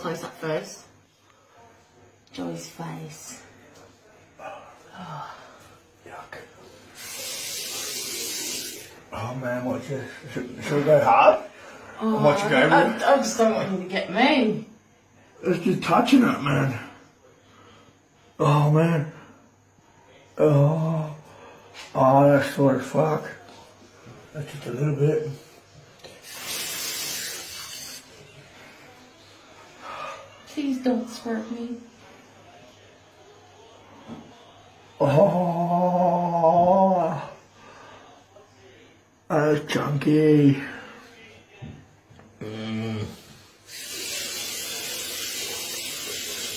close up first. Joey's face. Oh. Yuck. Oh man, what you should we go hard? Oh, What you go with? I just don't want you to get me. It's just touching it, man. Oh man. Oh, that's sore as fuck. That's just a little bit. Please don't squirt me. Oh, that's chunky.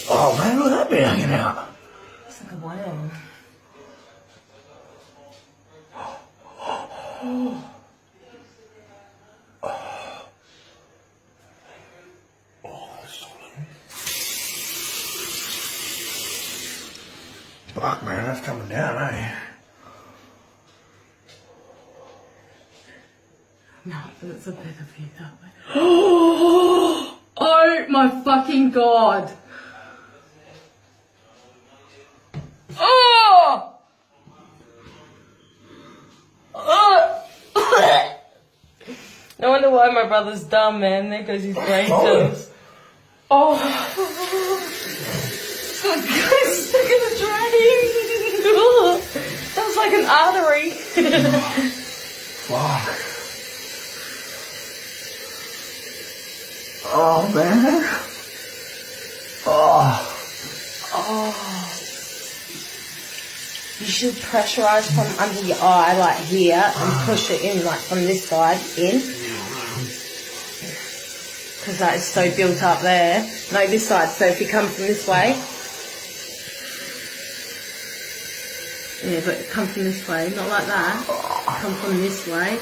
Oh man, look at that bit hanging out. It's like a whale. Fuck man, that's coming down, eh? No, but it's a better view that way. Oh my fucking god! Oh! No wonder why my brother's dumb, man. There goes his brain cells. Oh! It's stuck in the drain! That was like an artery. Fuck. Oh man. Oh. You should pressurize from under your eye, like here, and push it in, like from this side, in. Because that is so built up there. No, this side. So if you come from this way. Yeah, but come from this way, not like that. Come from this way.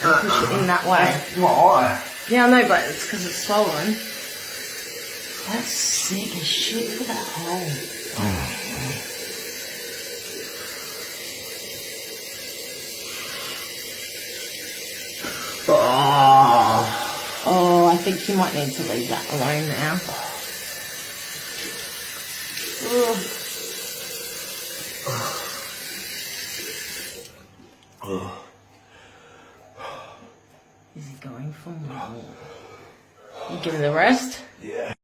And push it in that way. My eye. Yeah, I know, but it's because it's swollen. That's sick as shit for that hole. Oh, I think you might need to leave that alone now. Is he going for more? You give it a rest?